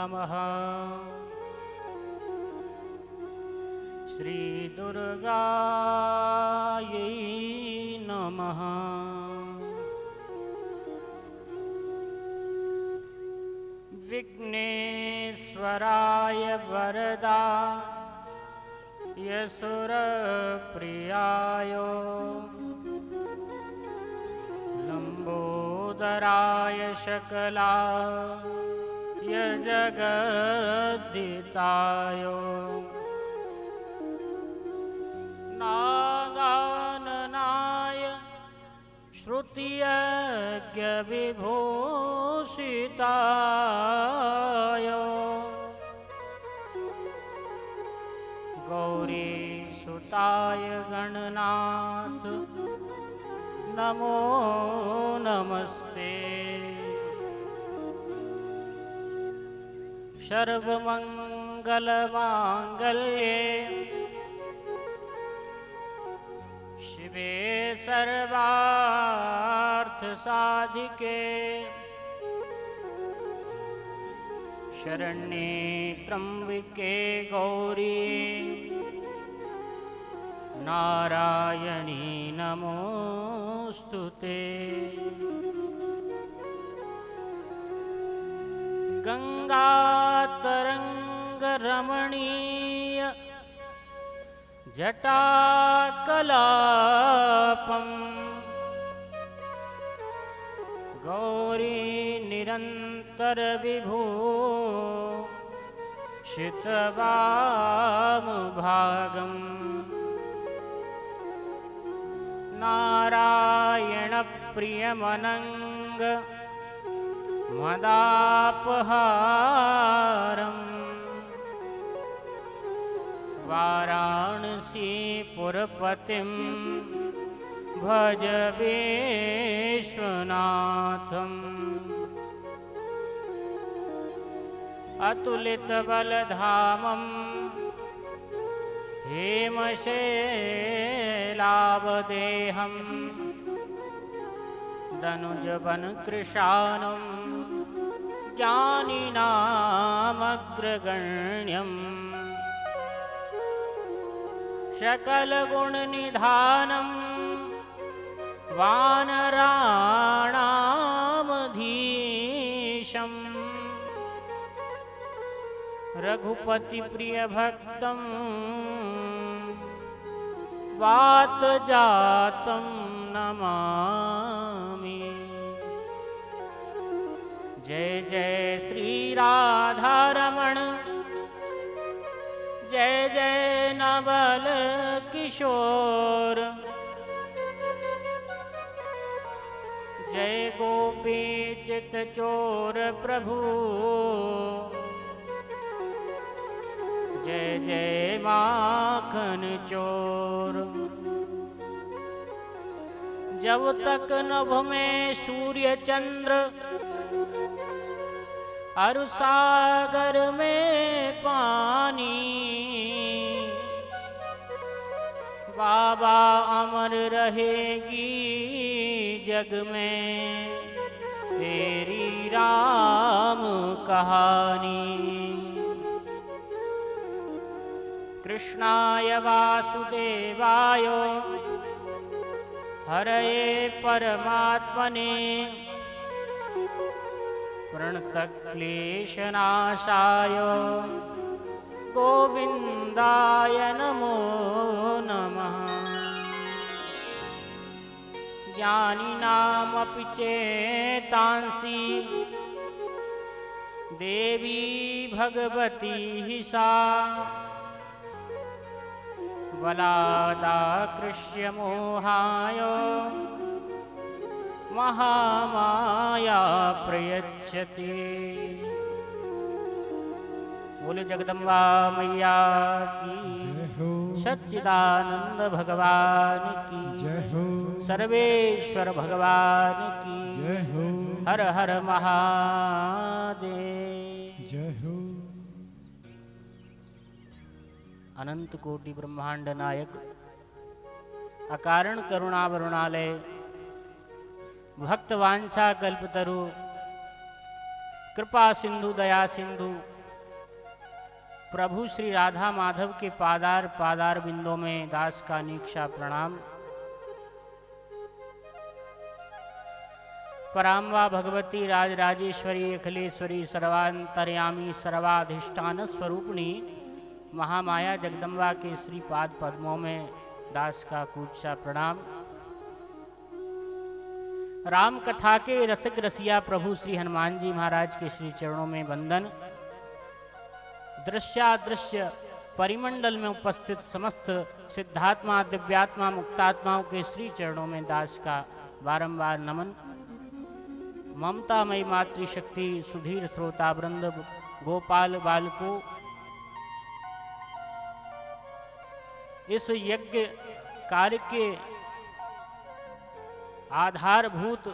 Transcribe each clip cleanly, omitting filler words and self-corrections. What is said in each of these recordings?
नमः। श्री दुर्गायै नमः। विघ्नेश्वराय वरदाय सुरप्रियाय लंबोदराय शकलाय जगद्दिताय नागाननाय श्रुतियज्ञविभूषिताय गौरीसुताय गणनाथ नमो नमस्ते। सर्वमंगलमांगल्ये शिवे सर्वार्थसाधिके शरण्ये त्र्यंबके गौरी नारायणी नमोस्तुते। गंगातरंगरमणीय जटाकलापं गौरी निरन्तरविभूषितवामभागम् नारायणप्रियमनंग मदापहारम् वाराणसीपुरपतिं भज विश्वनाथम्। अतुलितबलधामम् हेमशैलावदेहम् दनुजवनकृशानं ज्ञानिनामग्रगण्यम् सकलगुणनिधानं वानराणामधीशम् रघुपतिप्रियभक्तं वातजातं नमामि। जय जय श्री राधारमण जय जय नवल किशोर जय गोपी चितचोर प्रभु जय जय माखन चोर। जब तक नभ में सूर्य चंद्र और सागर में पानी बाबा अमर रहेगी जग में तेरी राम कहानी। कृष्णाय वासुदेवाय हरये परमात्मने प्रणतक्लेशनाशाय गोविन्दाय नमो नमः। ज्ञानिनामपि चेतांसि देवी भगवती हि सा बलादाकृष्य मोहाय महामाया प्रयच्छति। बोले जगदम्बा मैया की सच्चिदानंद भगवान की सर्वेश्वर भगवान की हर हर महादेव जय हो। अनंत कोटि ब्रह्मांड नायक अकारण करुणावरुणालय भक्त वांछा कल्पतरु कृपा सिंधु दया सिंधु प्रभु श्री राधा माधव के पादार बिंदों में दास का नीक्षा प्रणाम। पराम्बा भगवती राजराजेश्वरी अखिलेश्वरी सर्वांतर्यामी सर्वाधिष्ठान स्वरूपिणी महामाया जगदम्बा के श्रीपाद पद्मों में दास का कूचा प्रणाम। राम कथा के रसिक रसिया प्रभु श्री हनुमान जी महाराज के श्री चरणों में वंदन। दृश्यादृश्य परिमंडल में उपस्थित समस्त सिद्धात्मा दिव्यात्मा मुक्तात्माओं के श्री चरणों में दास का बारंबार नमन। ममतामयी मातृशक्ति सुधीर श्रोता वृंद गोपाल बालको, इस यज्ञ कार्य के आधारभूत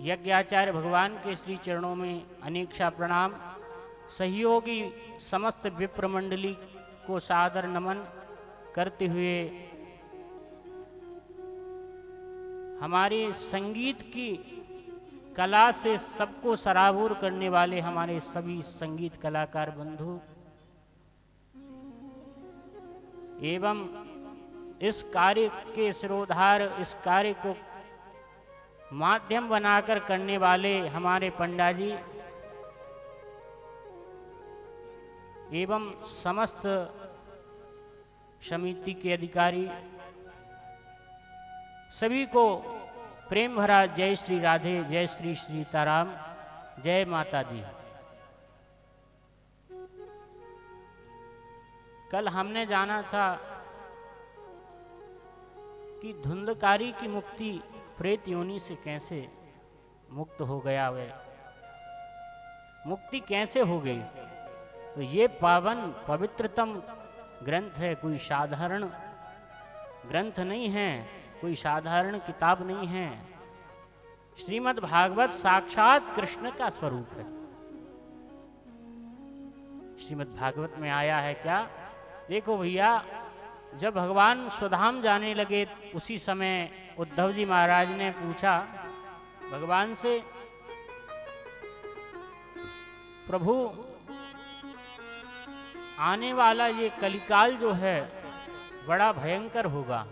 यज्ञाचार्य भगवान के श्री चरणों में अनेक्षा प्रणाम। सहयोगी समस्त विप्र मंडली को सादर नमन करते हुए हमारे संगीत की कला से सबको सराबोर करने वाले हमारे सभी संगीत कलाकार बंधु एवं इस कार्य के सिरोधार, इस कार्य को माध्यम बनाकर करने वाले हमारे पंडा जी एवं समस्त समिति के अधिकारी, सभी को प्रेम भरा जय श्री राधे, जय श्री सीताराम, जय माता दी। कल हमने जाना था कि धुंधकारी की मुक्ति प्रेत योनि से कैसे मुक्त हो गया, वे मुक्ति कैसे हो गई। तो ये पावन पवित्रतम ग्रंथ है, कोई साधारण ग्रंथ नहीं है, कोई साधारण किताब नहीं है। श्रीमद् भागवत साक्षात कृष्ण का स्वरूप है। श्रीमद् भागवत में आया है क्या? देखो भैया, जब भगवान सुधाम जाने लगे उसी समय उद्धव जी महाराज ने पूछा भगवान से, प्रभु आने वाला ये कलिकाल जो है बड़ा भयंकर होगा,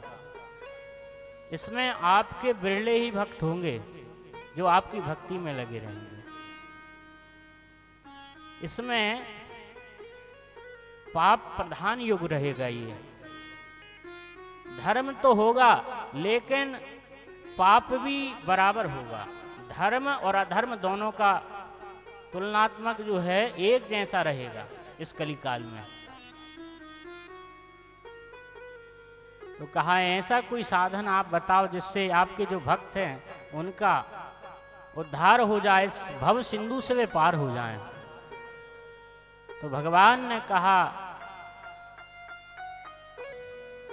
इसमें आपके बिरले ही भक्त होंगे जो आपकी भक्ति में लगे रहेंगे। इसमें पाप प्रधान युग रहेगा। ये धर्म तो होगा लेकिन पाप भी बराबर होगा। धर्म और अधर्म दोनों का तुलनात्मक जो है एक जैसा रहेगा इस कलिकाल में। तो कहा ऐसा कोई साधन आप बताओ जिससे आपके जो भक्त हैं उनका उद्धार हो जाए, इस भव सिंधु से वे पार हो जाएं। तो भगवान ने कहा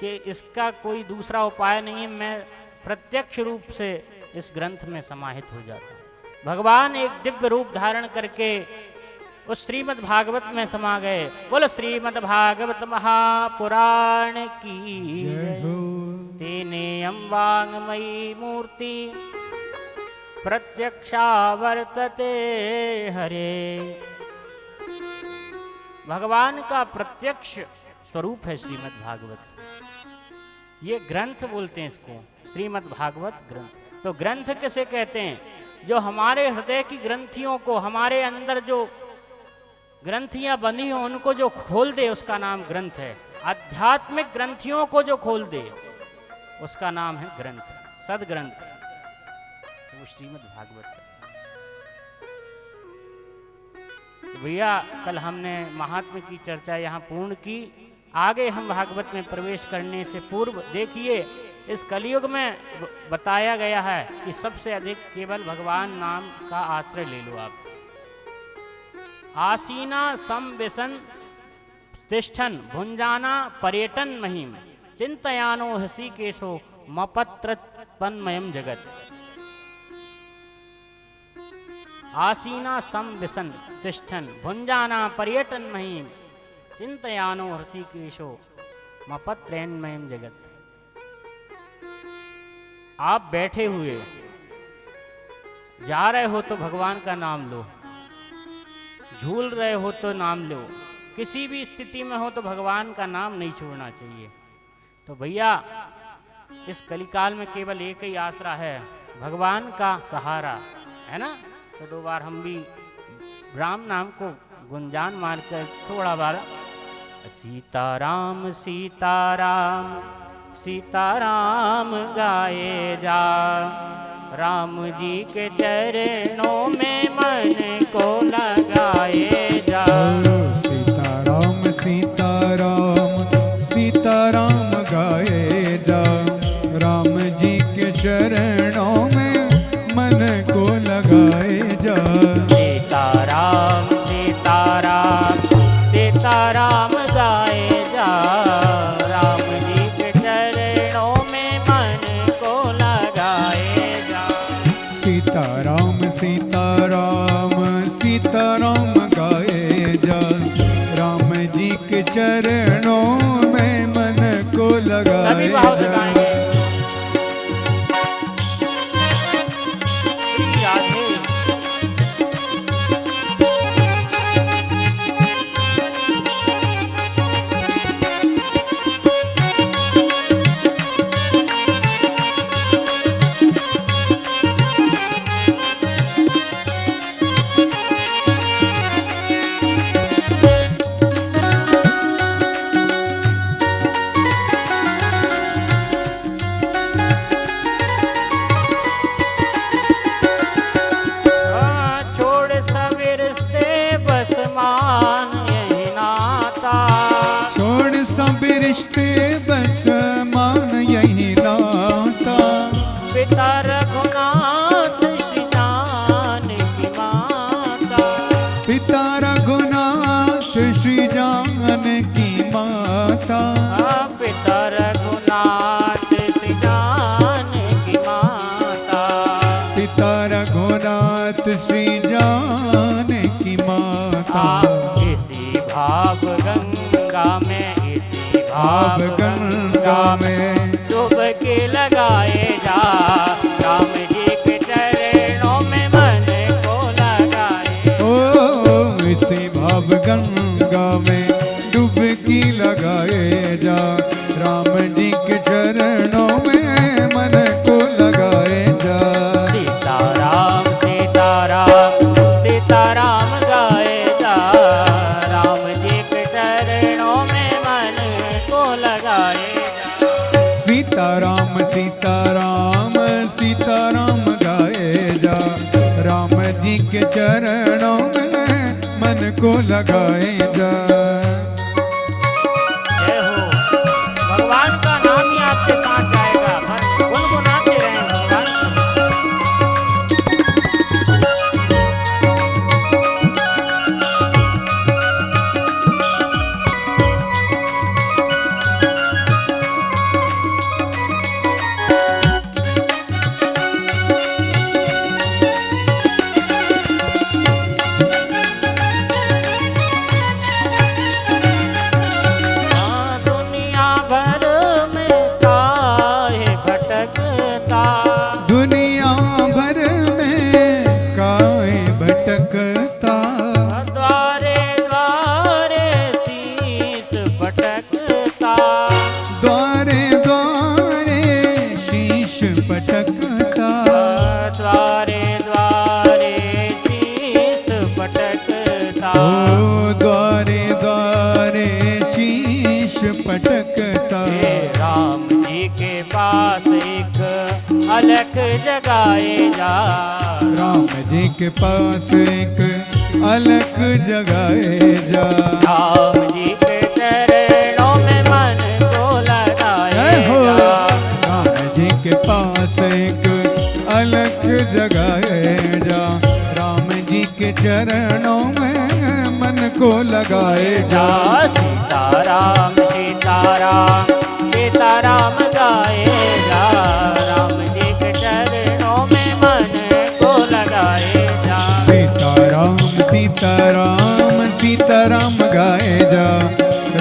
कि इसका कोई दूसरा उपाय नहीं है, मैं प्रत्यक्ष रूप से इस ग्रंथ में समाहित हो जाता हूं। भगवान एक दिव्य रूप धारण करके उस श्रीमद् भागवत में समा गए। बोलो श्रीमद् भागवत महापुराण की जय। तेने वाङ्मयी मूर्ति प्रत्यक्षा वर्तते हरे। भगवान का प्रत्यक्ष स्वरूप है श्रीमद् भागवत। ये ग्रंथ बोलते हैं इसको, श्रीमद् भागवत ग्रंथ। तो ग्रंथ किसे कहते हैं? जो हमारे हृदय की ग्रंथियों को, हमारे अंदर जो ग्रंथियां बनी हो उनको जो खोल दे उसका नाम ग्रंथ है। आध्यात्मिक ग्रंथियों को जो खोल दे उसका नाम है ग्रंथ, सदग्रंथ। वो श्रीमद् भागवत है। तो भैया कल हमने महात्म्य की चर्चा यहाँ पूर्ण की। आगे हम भागवत में प्रवेश करने से पूर्व देखिए, इस कलयुग में बताया गया है कि सबसे अधिक केवल भगवान नाम का आश्रय ले लो आप। आसीना संविसन तिष्ठन भुंजाना पर्यटन महिम चिंतयानो हृषिकेशो मपत्रन्मयम जगत। आसीना संविसन तिष्ठन भुंजाना पर्यटन महिम चिंतयानो हृषिकेशो मपत्रन्मयम जगत। आप बैठे हुए जा रहे हो तो भगवान का नाम लो, झूल रहे हो तो नाम लो, किसी भी स्थिति में हो तो भगवान का नाम नहीं छोड़ना चाहिए। तो भैया इस कलिकाल में केवल एक ही आसरा है, भगवान का सहारा, है ना। तो दो बार हम भी राम नाम को गुंजान मारकर थोड़ा बार सीताराम सीताराम सीताराम गाए जा, राम जी के चरणों में मन को लगाए जा। सीताराम सीताराम सीताराम गाए जा, राम जी के चरणों में मन को लगाए जा। सीताराम सीताराम सीताराम गाए जा, राम जी के चरणों में मन को लगाए जा। सीताराम सीताराम सीताराम गाए जा, राम जी के चरणों में मन को लगाए सभी भाव से जा। गाएंगे। राधे छोड़ सभी रिश्ते बस मान यही नाता, छोड़ सब रिश्ते बस मान यही नाता। पिता रघुनाथ श्री जानकी माता, पिता रघुनाथ श्री जानकी माता। पिता रघुनाथ श्री जानकी माता। पिता रघुनाथ श्री जानकी माता। इसी भाव गंगा में, इसी भाव गंगा में डुबकी लगाए जा, राम जी के चरणों में मन को लगाए। ओ इसी भाव गंगा में डुबकी लगाए जा, राम जी के चरणों में मन को लगाए जा। सीताराम सीताराम सीताराम गाए जा, राम जी के चरणों में मन को लगाए जा। सीताराम सीताराम सीताराम गाए जा, राम जी के चरणों में मन को लगाए जा। जय हो, भगवान का नाम ही आपके साथ जाएगा, बस गुनगुनाते रहें भगवान। दुनिया भर में काहे भटकता, दुनिया भर में काहे भटकता। द्वारे द्वारे शीश पटकता, द्वारे द्वारे शीश पटकता। द्वारे द्वारे शीश पटकता। ओ द्वारे द्वारे शीश पटकता। हे राम जी के पास एक अलख जगाए जा, राम जी के पास एक अलख जगाए जा। राम जी के चरणों में मन को लगाए जय हो, जा। राम जी के पास एक अलख जगाए जा, राम जी के चरणों में मन को लगाए जा। सीताराम सीताराम सीताराम गाए जा, राम जी के चरणों में मन को लगाए जा। सीताराम सीताराम सीताराम गाए जा,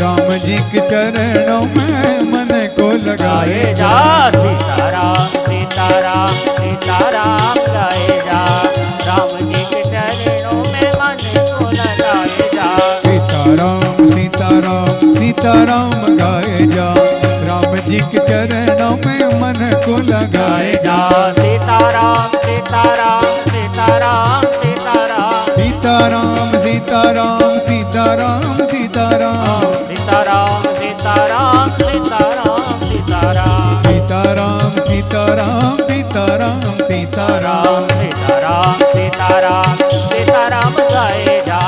राम जी के चरणों में मन को लगाए जा। सीताराम सीताराम सीताराम गाए जा, राम जी के चरणों में मन को लगाए जा। सीताराम सीताराम सीताराम सीताराम सीताराम सीताराम सीताराम सीताराम सीताराम सीताराम सीताराम सीताराम सीताराम सीताराम सीताराम सीताराम गाए जा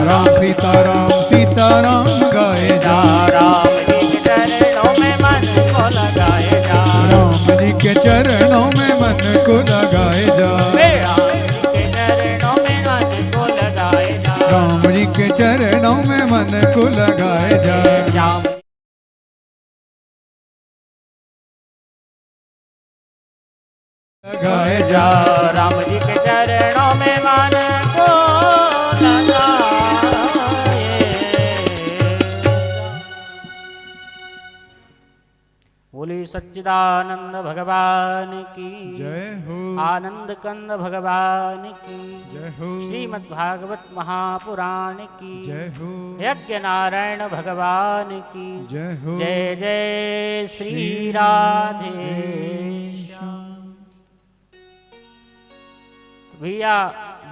राम सीताराम सीताराम गाए जा राम जी के चरणों में मन को लगाए जा राम जी के चरणों में मन को लगाए जा राम जी के चरणों में मन को लगाए जा राम जी के चरणों में मन को लगाए जा श्याम लगाए जा राम जी के चरणों में मन को लगाए। बोले सच्चिदानंद भगवान की जय हो आनंद कंद भगवान की जय हो श्रीमद् भागवत महापुराण की जय हो यज्ञ नारायण भगवान की जय हो जय जय श्री राधे श्याम। भैया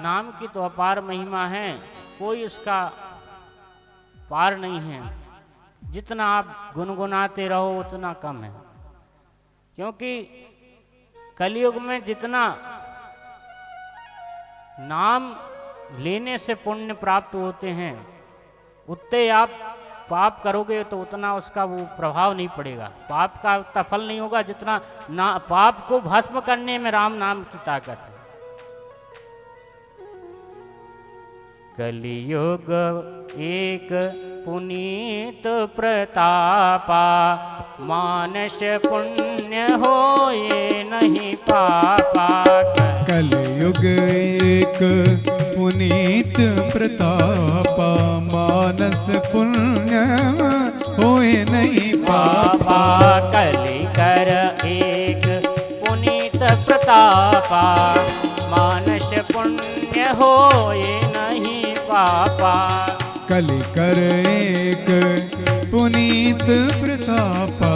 नाम की तो अपार महिमा है, कोई इसका पार नहीं है। जितना आप गुनगुनाते रहो उतना कम है, क्योंकि कलयुग में जितना नाम लेने से पुण्य प्राप्त होते हैं, उतने आप पाप करोगे तो उतना उसका वो प्रभाव नहीं पड़ेगा, पाप का उतना फल नहीं होगा जितना ना पाप को भस्म करने में राम नाम की ताकत है। कलियुग एक पुनीत प्रतापा, मानस पुण्य होए नहीं पापा। कलयुग एक पुनीत प्रतापा, मानस पुण्य होए नहीं पापा कलि कर एक पुनीत प्रतापा, मानस पुण्य होए नहीं पापा। कलि कर एक पुनीत प्रतापा,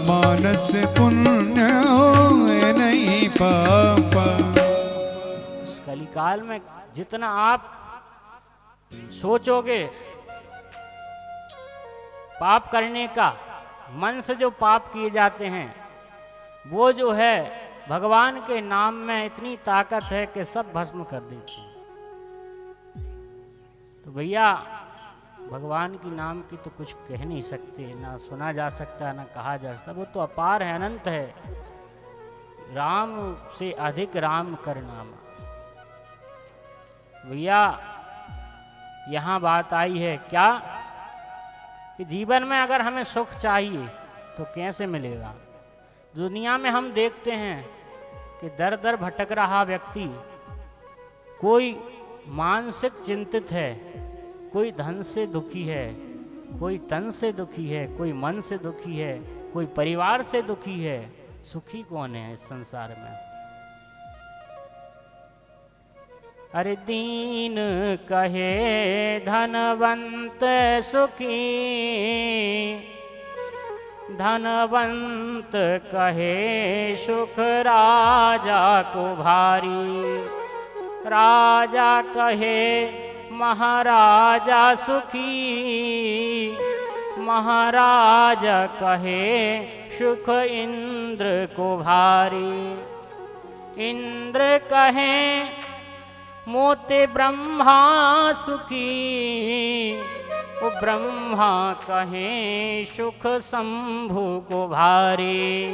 मानस पुण्य होए नहीं पापा। इस कलिकाल में जितना आप सोचोगे पाप करने का, मन से जो पाप किए जाते हैं वो जो है भगवान के नाम में इतनी ताकत है कि सब भस्म कर देते हैं। तो भैया भगवान की नाम की तो कुछ कह नहीं सकते, ना सुना जा सकता ना कहा जा सकता, वो तो अपार है, अनंत है। राम से अधिक राम कर नामा। भैया यहाँ बात आई है क्या कि जीवन में अगर हमें सुख चाहिए तो कैसे मिलेगा। दुनिया में हम देखते हैं कि दर दर भटक रहा व्यक्ति, कोई मानसिक चिंतित है, कोई धन से दुखी है, कोई तन से दुखी है, कोई मन से दुखी है, कोई परिवार से दुखी है। सुखी कौन है इस संसार में। अरे दीन कहे धनवंत सुखी, धनवंत कहे सुख राजा को भारी, राजा कहे महाराजा सुखी, महाराजा कहे सुख इंद्र को भारी, इंद्र कहे मोते ब्रह्मा सुखी, वो ब्रह्मा कहे सुख शंभु को भारी।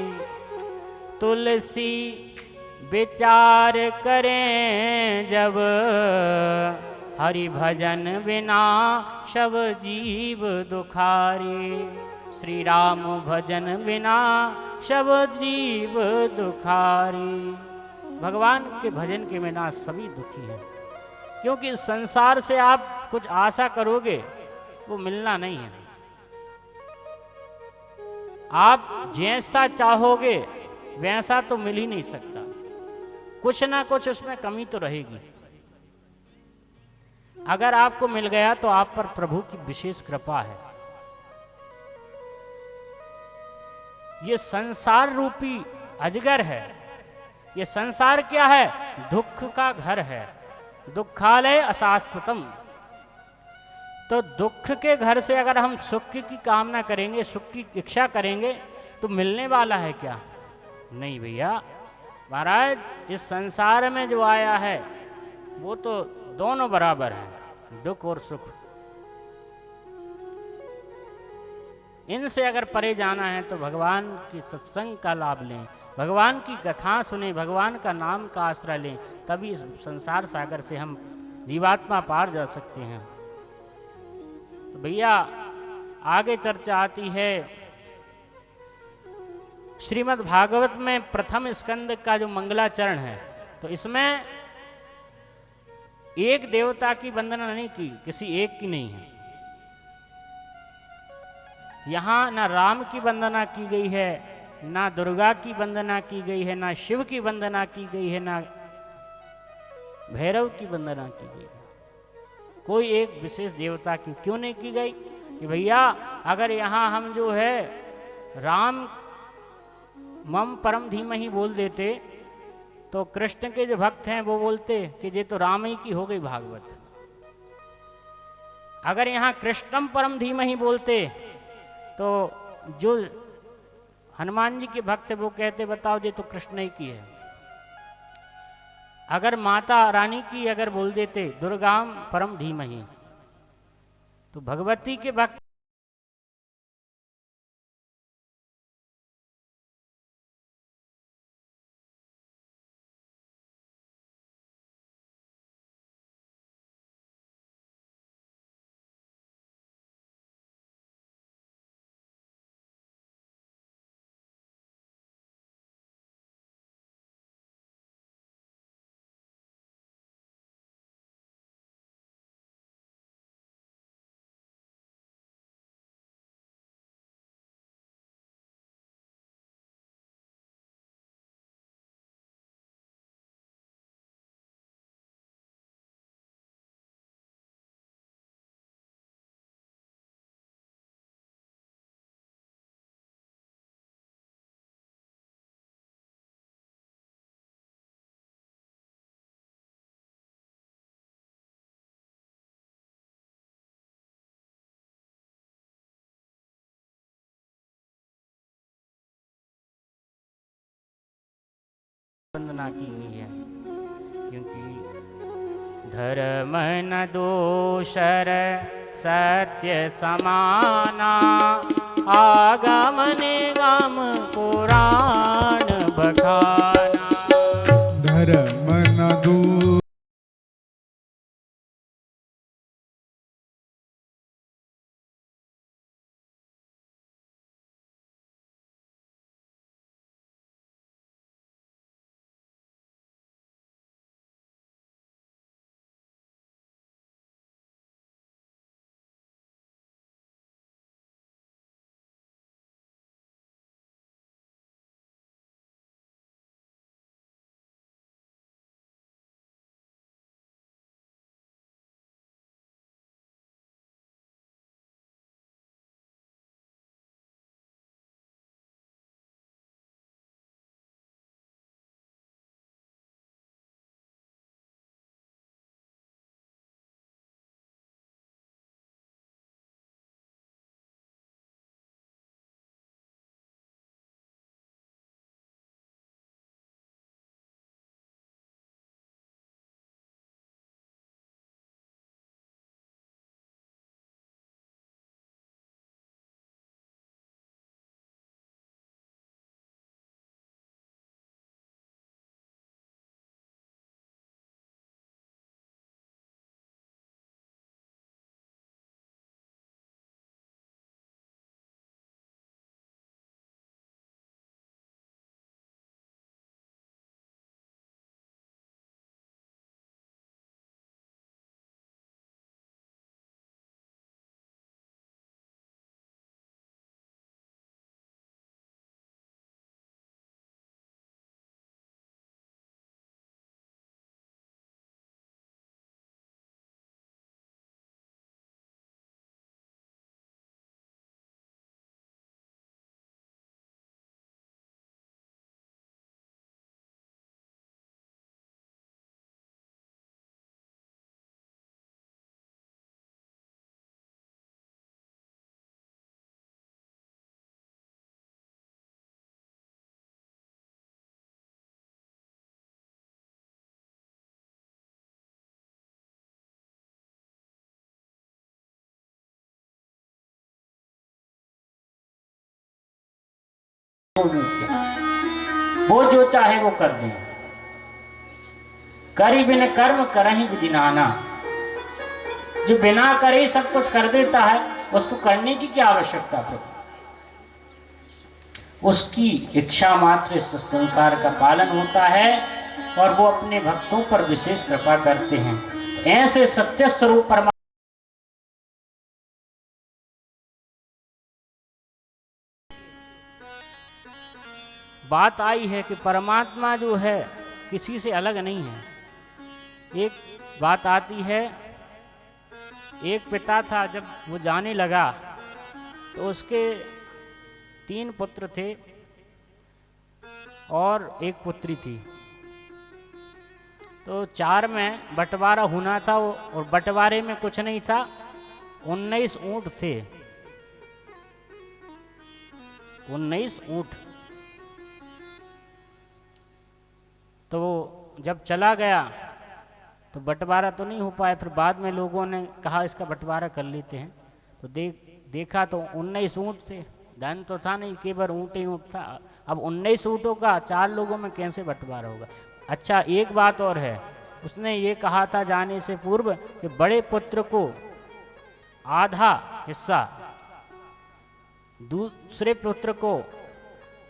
तुलसी विचार करें जब, हरि भजन बिना शव जीव दुखारी। श्री राम भजन बिना शव जीव दुखारी। भगवान के भजन के बिना सभी दुखी हैं, क्योंकि इस संसार से आप कुछ आशा करोगे वो मिलना नहीं है। आप जैसा चाहोगे वैसा तो मिल ही नहीं सकता, कुछ ना कुछ उसमें कमी तो रहेगी। अगर आपको मिल गया तो आप पर प्रभु की विशेष कृपा है। ये संसार रूपी अजगर है। ये संसार क्या है? दुख का घर है। दुखालय अशाश्वतम। तो दुख के घर से अगर हम सुख की कामना करेंगे, सुख की इच्छा करेंगे, तो मिलने वाला है क्या? नहीं भैया। महाराज, इस संसार में जो आया है वो तो दोनों बराबर है, दुख और सुख। इनसे अगर परे जाना है तो भगवान की सत्संग का लाभ लें, भगवान की कथा सुने, भगवान का नाम का आश्रय लें, तभी इस संसार सागर से हम जीवात्मा पार जा सकते हैं। तो भैया आगे चर्चा आती है श्रीमद् भागवत में प्रथम स्कंद का जो मंगलाचरण है, तो इसमें एक देवता की वंदना नहीं की, किसी एक की नहीं है। यहाँ ना राम की वंदना की गई है, ना दुर्गा की वंदना की गई है, ना शिव की वंदना की गई है, ना भैरव की वंदना की गई है। कोई एक विशेष देवता की क्यों नहीं की गई? कि भैया अगर यहाँ हम जो है राम मम परम धीमहि बोल देते, तो कृष्ण के जो भक्त हैं वो बोलते कि ये तो राम ही की हो गई भागवत। अगर यहाँ कृष्णम परम धीमहि बोलते तो जो हनुमान जी के भक्त वो कहते बताओ ये तो कृष्ण ही की है। अगर माता रानी की अगर बोल देते दुर्गाम परम धीमहि, तो भगवती के भक्त वंदना की गई है, क्योंकि धर्म न दोषर सत्य समाना, आगम निगम पुराण बखाना। धर्म न दूर वो जो चाहे वो कर दे। करी बिन कर्म करहि विधि नाना, जो बिना करे सब कुछ कर देता है, उसको करने की क्या आवश्यकता है? उसकी इच्छा मात्र इस संसार का पालन होता है और वो अपने भक्तों पर विशेष कृपा करते हैं। ऐसे सत्य स्वरूप परमात्मा बात आई है कि परमात्मा जो है किसी से अलग नहीं है। एक बात आती है, एक पिता था, जब वो जाने लगा तो उसके 3 पुत्र थे और एक पुत्री थी। तो 4 में बंटवारा होना था और बंटवारे में कुछ नहीं था, 19 ऊंट थे, 19 ऊंट। तो जब चला गया तो बंटवारा तो नहीं हो पाया। फिर बाद में लोगों ने कहा इसका बंटवारा कर लेते हैं। तो देखा तो 19 ऊंट थे, धन तो था नहीं, केवल ऊंट ही ऊंट था। अब 19 ऊंटों का 4 लोगों में कैसे बंटवारा होगा? अच्छा, एक बात और है, उसने ये कहा था जाने से पूर्व कि बड़े पुत्र को आधा हिस्सा, दूसरे पुत्र को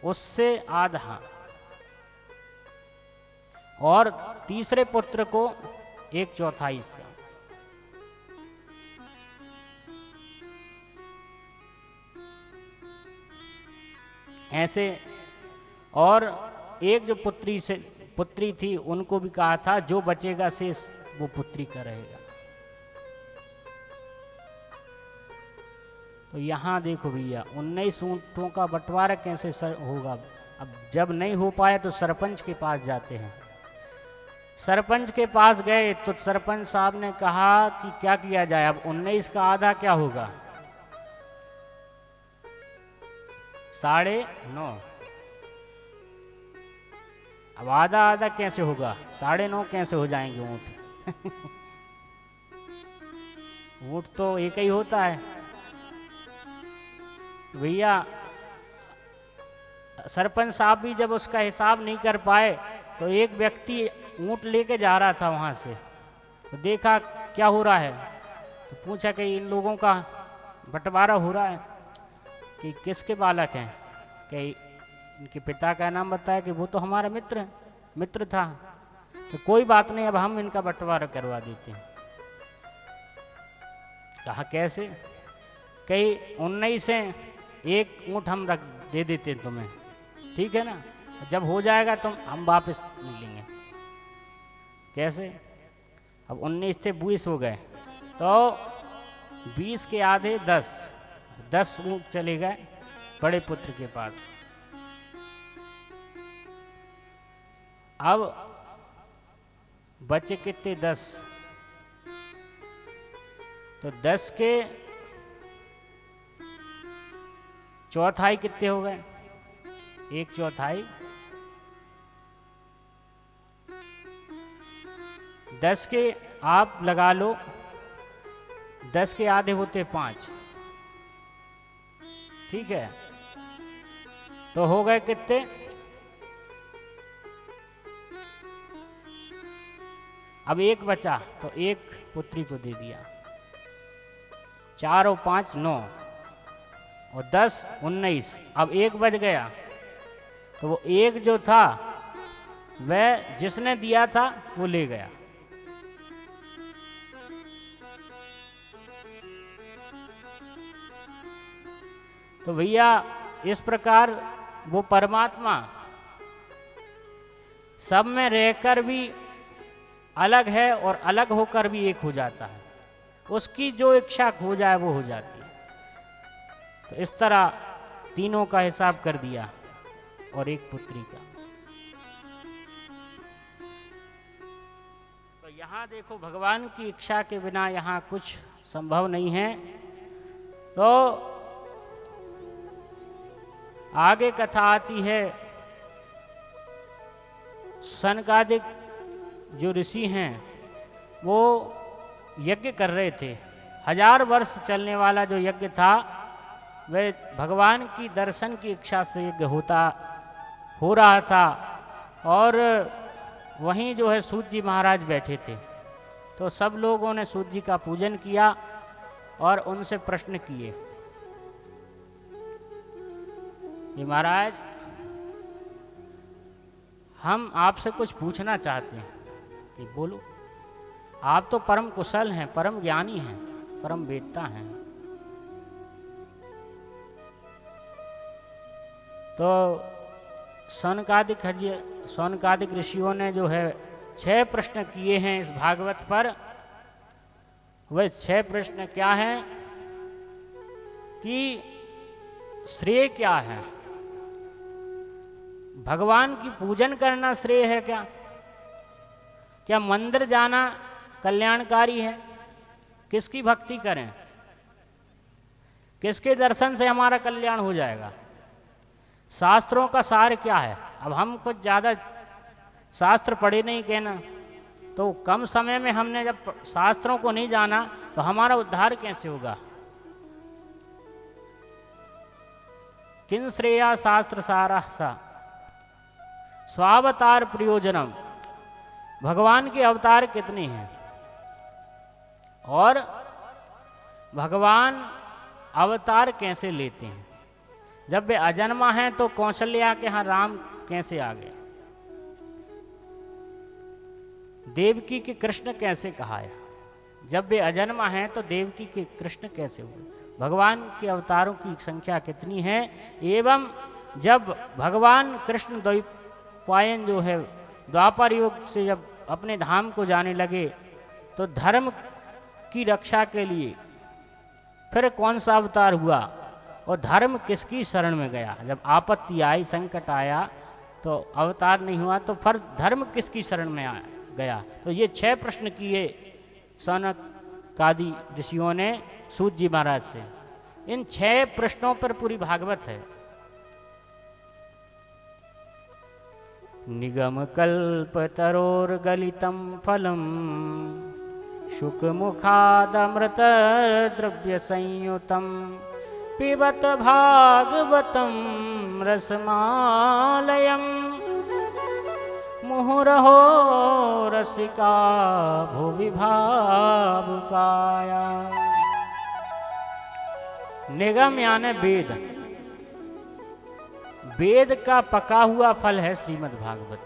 उससे आधा, और तीसरे पुत्र को 1/4 हिस्सा। ऐसे, और एक जो पुत्री थी उनको भी कहा था जो बचेगा शेष वो पुत्री का रहेगा। तो यहाँ देखो भैया, 19 ऊंटों का बंटवारा कैसे होगा? अब जब नहीं हो पाया तो सरपंच के पास जाते हैं। सरपंच के पास गए तो सरपंच साहब ने कहा कि क्या किया जाए? अब 19 का आधा क्या होगा? 9.5। अब आधा आधा कैसे होगा? 9.5 कैसे हो जाएंगे ऊंट? ऊंट तो एक ही होता है भैया। सरपंच साहब भी जब उसका हिसाब नहीं कर पाए तो एक व्यक्ति ऊंट लेके जा रहा था वहां से, तो देखा क्या हो रहा है, तो पूछा कि इन लोगों का बंटवारा हो रहा है कि किसके बालक हैं? कि इनके पिता का नाम बताया कि वो तो हमारा मित्र था। तो कोई बात नहीं, अब हम इनका बंटवारा करवा देते हैं। कहा कैसे? कई 19 से एक ऊंट हम दे देते तुम्हें, ठीक है ना? जब हो जाएगा तो हम वापस मिलेंगे। कैसे? अब 19 थे 20 हो गए, तो 20 के आधे 10 ऊंट चले गए बड़े पुत्र के पास। अब बचे कितने? 10। तो 10 के चौथाई कितने हो गए? 1/4। 10 के आप लगा लो, 10 के आधे होते 5, ठीक है? तो हो गए कितने? अब एक बचा तो एक पुत्री को दे दिया। 4 और 5 9 और 10 19। अब एक बच गया, तो वो एक जो था वह जिसने दिया था वो ले गया। तो भैया इस प्रकार वो परमात्मा सब में रहकर भी अलग है और अलग होकर भी एक हो जाता है। उसकी जो इच्छा हो जाए वो हो जाती है। तो इस तरह तीनों का हिसाब कर दिया और एक पुत्री का। तो यहाँ देखो, भगवान की इच्छा के बिना यहाँ कुछ संभव नहीं है। तो आगे कथा आती है, सनकादिक जो ऋषि हैं वो यज्ञ कर रहे थे। 1000 वर्ष चलने वाला जो यज्ञ था वह भगवान की दर्शन की इच्छा से यज्ञ हो रहा था और वहीं जो है सूत जी महाराज बैठे थे। तो सब लोगों ने सूत जी का पूजन किया और उनसे प्रश्न किए, ये महाराज हम आपसे कुछ पूछना चाहते हैं। कि बोलो। आप तो परम कुशल हैं, परम ज्ञानी हैं, परम वेदता हैं। तो सौनकादिक ऋषियों ने जो है 6 प्रश्न किए हैं इस भागवत पर। वह 6 प्रश्न क्या हैं कि श्रेय क्या है, भगवान की पूजन करना श्रेय है क्या मंदिर जाना कल्याणकारी है, किसकी भक्ति करें, किसके दर्शन से हमारा कल्याण हो जाएगा, शास्त्रों का सार क्या है। अब हम कुछ ज़्यादा शास्त्र पढ़े नहीं कहना, तो कम समय में हमने जब शास्त्रों को नहीं जाना तो हमारा उद्धार कैसे होगा। किन श्रेया शास्त्र सारा सा स्वावतार प्रयोजनम, भगवान के अवतार कितने हैं और भगवान अवतार कैसे लेते हैं। जब वे अजन्मा हैं तो कौशल्या के यहाँ राम कैसे आ गया, देवकी के कृष्ण कैसे कहाया। जब वे अजन्मा हैं तो देवकी के कृष्ण कैसे हुए, भगवान के अवतारों की संख्या कितनी है। एवं जब भगवान कृष्ण द्वैपायन जो है द्वापर युग से जब अपने धाम को जाने लगे तो धर्म की रक्षा के लिए फिर कौन सा अवतार हुआ और धर्म किसकी शरण में गया। जब आपत्ति आई, संकट आया तो अवतार नहीं हुआ तो फिर धर्म किसकी शरण में गया। तो ये 6 प्रश्न किए सौनकादि ऋषियों ने सूत जी महाराज से। इन 6 प्रश्नों पर पूरी भागवत है। निगम कल्प तरोर्गलितं फलम शुकमुखादमृत द्रव्य संयुतम पिबत भागवतम रसमालयम मुहुरहो रसिका भुवि भावुकाया। निगम यानी वेद, वेद का पका हुआ फल है श्रीमद् भागवत।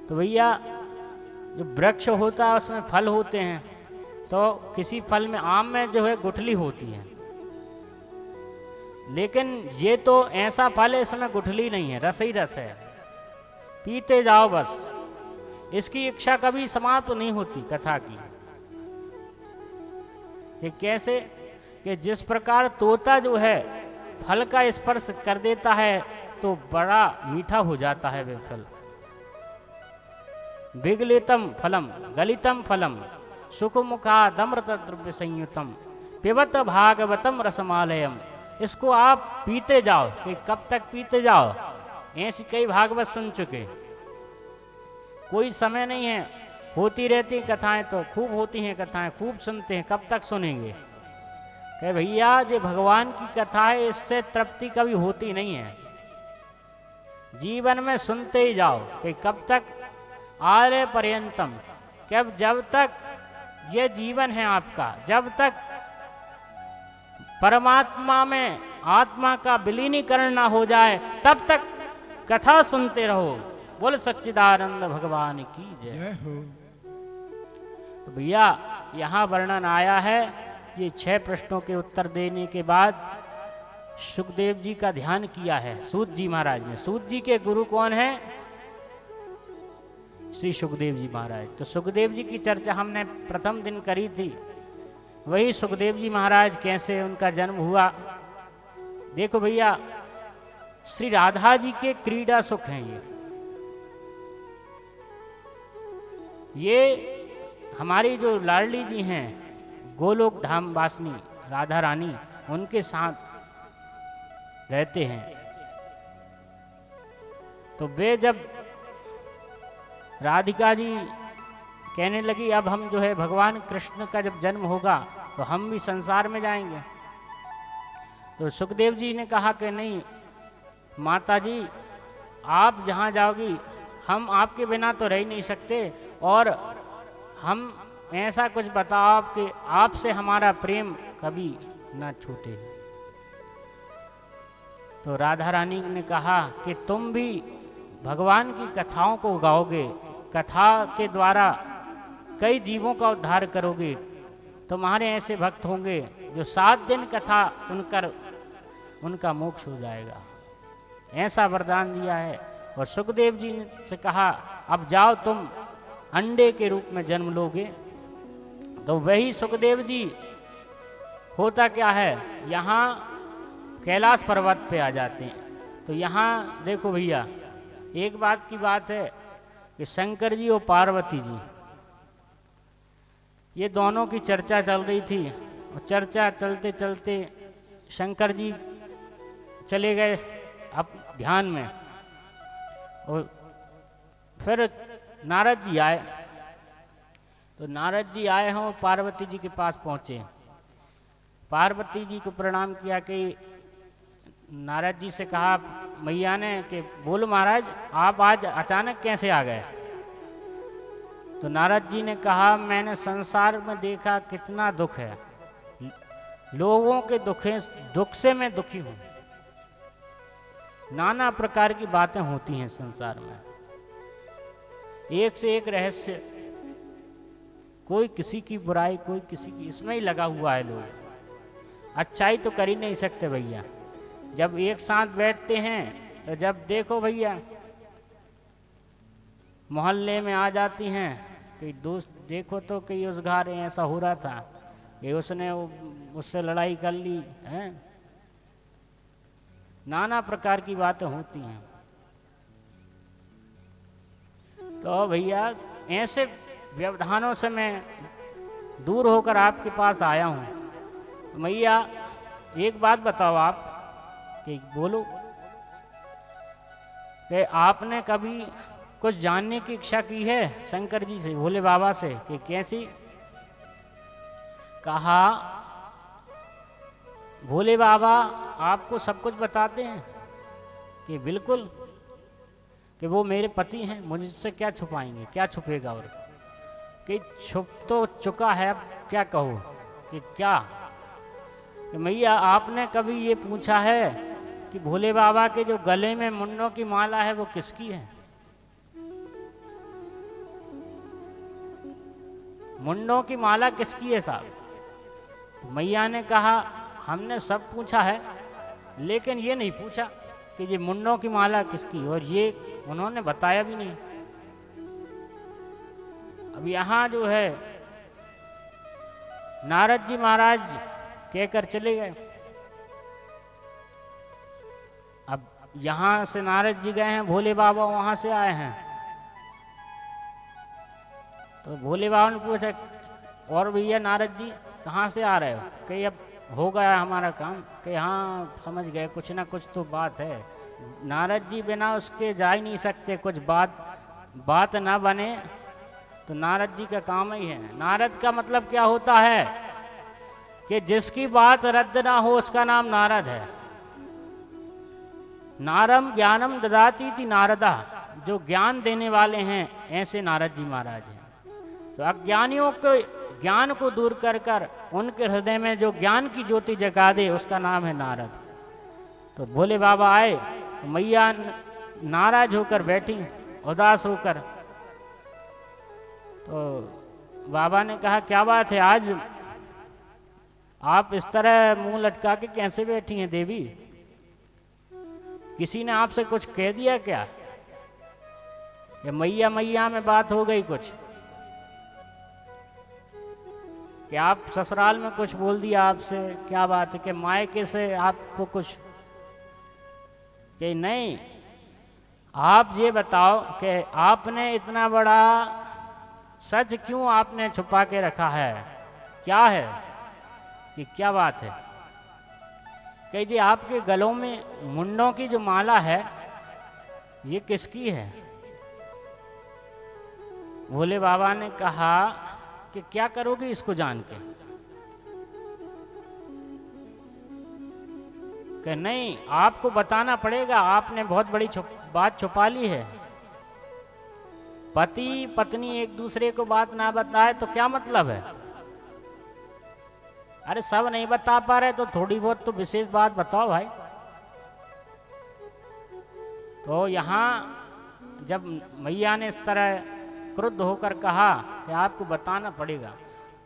तो भैया जो वृक्ष होता है उसमें फल होते हैं, तो किसी फल में, आम में जो है गुठली होती है, लेकिन ये तो ऐसा फल है इसमें गुठली नहीं है, रस ही रस है, पीते जाओ बस। इसकी इच्छा कभी समाप्त नहीं होती कथा की। ये कैसे कि जिस प्रकार तोता जो है फल का स्पर्श कर देता है तो बड़ा मीठा हो जाता है वह फल। विगलितम फलम गलितम फलम सुखमुखादमृत द्रव्य संयुतम पिबत भागवतम रसमालयम। इसको आप पीते जाओ। कि कब तक पीते जाओ, ऐसी कई भागवत सुन चुके, कोई समय नहीं है, होती रहती कथाएं, तो खूब होती हैं कथाएं, खूब सुनते हैं, कब तक सुनेंगे। कहे भैया जो भगवान की कथा है इससे तृप्ति कभी होती नहीं है, जीवन में सुनते ही जाओ। कि कब तक, आर्य पर्यंतम, जब तक ये जीवन है आपका, जब तक परमात्मा में आत्मा का विलीनीकरण ना हो जाए तब तक कथा सुनते रहो। बोल सच्चिदानंद भगवान की जय हो। तो भैया यहाँ वर्णन आया है, ये 6 प्रश्नों के उत्तर देने के बाद सुखदेव जी का ध्यान किया है सूत जी महाराज ने। सूत जी के गुरु कौन है? श्री सुखदेव जी महाराज। तो सुखदेव जी की चर्चा हमने प्रथम दिन करी थी। वही सुखदेव जी महाराज कैसे उनका जन्म हुआ। देखो भैया, श्री राधा जी के क्रीड़ा सुख हैं ये हमारी जो लाडली जी हैं गोलोक धाम वासनी राधा रानी, उनके साथ रहते हैं। तो वे जब राधिका जी कहने लगी अब हम जो है भगवान कृष्ण का जब जन्म होगा तो हम भी संसार में जाएंगे, तो सुखदेव जी ने कहा कि नहीं माता जी, आप जहाँ जाओगी हम आपके बिना तो रह ही नहीं सकते, और हम ऐसा कुछ बताओ कि आपसे हमारा प्रेम कभी ना छूटे। तो राधा रानी ने कहा कि तुम भी भगवान की कथाओं को गाओगे, कथा के द्वारा कई जीवों का उद्धार करोगे। तुम्हारे ऐसे भक्त होंगे जो 7 दिन कथा सुनकर उनका मोक्ष हो जाएगा। ऐसा वरदान दिया है। और सुखदेव जी ने से कहा अब जाओ तुम अंडे के रूप में जन्म लोगे। तो वही सुखदेव जी होता क्या है, यहाँ कैलाश पर्वत पे आ जाते हैं। तो यहाँ देखो भैया, एक बात की बात है कि शंकर जी और पार्वती जी, ये दोनों की चर्चा चल रही थी। और चर्चा चलते चलते शंकर जी चले गए अब ध्यान में, और फिर नारद जी आए। तो नारद जी आए हों, पार्वती जी के पास पहुँचे। पार्वती जी को प्रणाम किया कि नारद जी से कहा मैया ने कि बोलो महाराज, आप आज अचानक कैसे आ गए। तो नारद जी ने कहा मैंने संसार में देखा कितना दुख है, लोगों के दुख से मैं दुखी हूँ। नाना प्रकार की बातें होती हैं संसार में, एक से एक रहस्य, कोई किसी की बुराई, कोई किसी की, इसमें ही लगा हुआ है। लोग अच्छाई तो कर ही नहीं सकते भैया। जब एक साथ बैठते हैं तो जब देखो भैया मोहल्ले में आ जाती हैं कि दोस्त देखो तो कि उस घर ऐसा हो रहा था कि उसने उससे लड़ाई कर ली है, नाना प्रकार की बातें होती हैं। तो भैया ऐसे व्यवधानों से मैं दूर होकर आपके पास आया हूँ। मैया एक बात बताओ आप कि बोलो कि आपने कभी कुछ जानने की इच्छा की है शंकर जी से, भोले बाबा से, कि कैसी। कहा भोले बाबा आपको सब कुछ बताते हैं कि बिल्कुल, कि वो मेरे पति हैं, मुझसे क्या छुपाएंगे, क्या छुपेगा। और कि छुप तो चुका है, अब क्या कहो कि क्या। कि मैया आपने कभी ये पूछा है कि भोले बाबा के जो गले में मुंडों की माला है वो किसकी है। मुंडों की माला किसकी है साहब। मैया ने कहा हमने सब पूछा है, लेकिन ये नहीं पूछा कि ये मुंडों की माला किसकी, और ये उन्होंने बताया भी नहीं। अब यहाँ जो है नारद जी महाराज कहकर चले गए। अब यहाँ से नारद जी गए हैं, भोले बाबा वहाँ से आए हैं। तो भोले बाबा ने पूछा और भैया नारद जी कहाँ से आ रहे हो। कि अब हो गया हमारा काम। कि हाँ समझ गए, कुछ ना कुछ तो बात है। नारद जी बिना उसके जा ही नहीं सकते, कुछ बात ना बने तो नारद जी का काम ही है। नारद का मतलब क्या होता है कि जिसकी बात रद्द ना हो उसका नाम नारद है। नारम ज्ञानम ददाती थी नारदा, जो ज्ञान देने वाले हैं ऐसे नारद जी महाराज हैं। तो अज्ञानियों के ज्ञान को दूर कर कर उनके हृदय में जो ज्ञान की ज्योति जगा दे उसका नाम है नारद। तो भोले बाबा आए, मैया नाराज होकर बैठी, उदास होकर। तो बाबा ने कहा क्या बात है, आज आप इस तरह मुंह लटका के कैसे बैठी हैं देवी, किसी ने आपसे कुछ कह दिया क्या, कि मैया मैया में बात हो गई कुछ, कि आप ससुराल में कुछ बोल दिया आपसे, क्या बात है, कि मायके से आपको कुछ। कि नहीं, आप ये बताओ कि आपने इतना बड़ा सच क्यों आपने छुपा के रखा है, क्या है, कि क्या बात है। कि जी आपके गलों में मुंडों की जो माला है ये किसकी है। भोले बाबा ने कहा कि क्या करोगे इसको जान के। कि नहीं, आपको बताना पड़ेगा, आपने बहुत बड़ी बात छुपा ली है। पति पत्नी एक दूसरे को बात ना बताए तो क्या मतलब है? अरे सब नहीं बता पा रहे तो थोड़ी बहुत तो विशेष बात बताओ भाई। तो यहाँ जब मैया ने इस तरह क्रुद्ध होकर कहा कि आपको बताना पड़ेगा,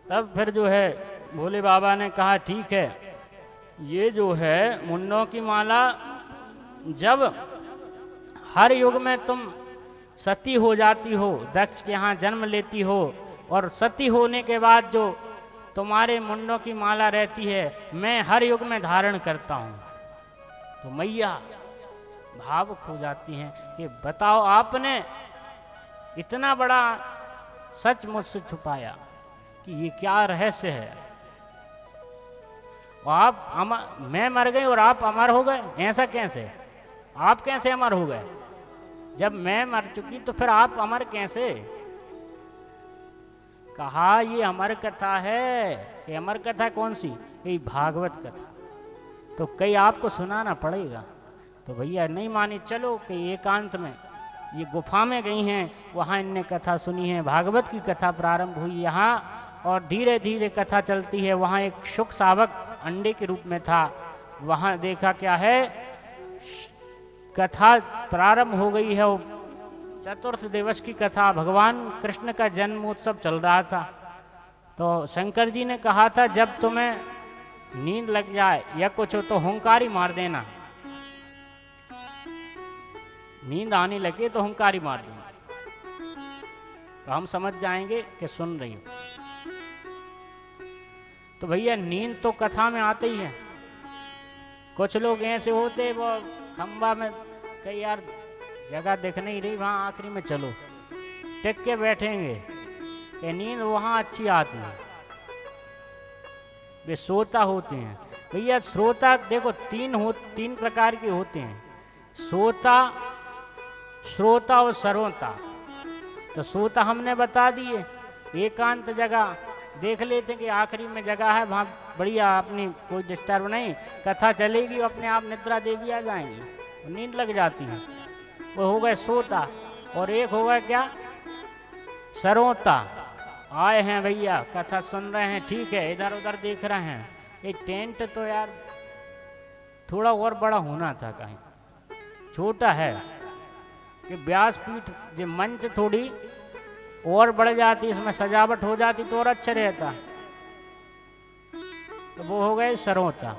तब फिर जो है भोले बाबा ने कहा ठीक है, ये जो है मुंडों की माला, जब हर युग में तुम सती हो जाती हो, दक्ष के यहाँ जन्म लेती हो, और सती होने के बाद जो तुम्हारे मुंडों की माला रहती है, मैं हर युग में धारण करता हूँ। तो मैया भावुक हो जाती हैं कि बताओ, आपने इतना बड़ा सच मुझसे छुपाया कि ये क्या रहस्य है? आप मैं मर गई और आप अमर हो गए, ऐसा कैसे? आप कैसे अमर हो गए? जब मैं मर चुकी तो फिर आप अमर कैसे? कहा ये अमर कथा है। ये अमर कथा कौन सी? ये भागवत कथा। तो कई आपको सुनाना पड़ेगा। तो भैया नहीं मानी, चलो कि एकांत में ये गुफा में गई हैं, वहाँ इनने कथा सुनी है, भागवत की कथा प्रारंभ हुई यहाँ, और धीरे धीरे कथा चलती है। वहाँ एक शुक शावक अंडे के रूप में था, वहाँ देखा क्या है, कथा प्रारंभ हो गई है। चतुर्थ दिवस की कथा, भगवान कृष्ण का जन्मोत्सव चल रहा था। तो शंकर जी ने कहा था जब तुम्हें नींद लग जाए या कुछ हो तो हुंकारी मार देना, नींद आने लगे तो हुंकारी मार देना, तो हम समझ जाएंगे कि सुन रही हो। तो भैया नींद तो कथा में आते ही है। कुछ लोग ऐसे होते वो खंबा में कई यार जगह दिख नहीं रही, वहाँ आखिरी में चलो टिक के बैठेंगे कि नींद वहाँ अच्छी आती है। वे श्रोता होते हैं। भैया श्रोता देखो तीन प्रकार के होते हैं, श्रोता और सरोता। तो श्रोता हमने बता दिए, एकांत जगह देख लेते कि आखिरी में जगह है, वहाँ बढ़िया अपनी कोई डिस्टर्ब नहीं, कथा चलेगी, अपने आप निद्रा देवी आ जाएंगी, नींद लग जाती है। वो हो गए श्रोता। और एक हो गया क्या, सरोता। आए हैं भैया, कथा सुन रहे हैं, ठीक है, इधर उधर देख रहे हैं। ये टेंट तो यार थोड़ा और बड़ा होना था, कहीं छोटा है कि व्यासपीठ जो मंच थोड़ी और बढ़ जाती, इसमें सजावट हो जाती तो और अच्छा रहता। तो वो हो गए सरोता।